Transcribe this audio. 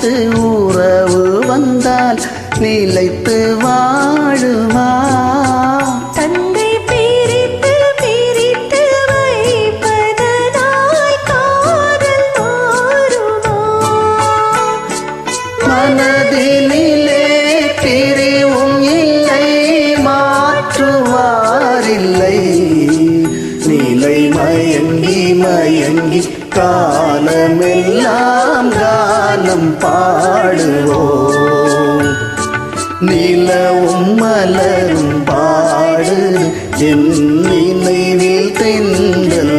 பிரித்து உறவு வந்தால் நிலைத்து வாழுமா? தந்தை பிரித்து பிரித்து வைப்பதனாய் காதல் மாறுமா? மனதினிலே பிரிவும் இல்லை, மாற்றுவாரில்லை. நிலை மயங்கி மயங்கி காலமெல்லாம் கானம் பாடுவோம். நிலவும் மலரும் பாடு, என் நினைவில் தென்றல்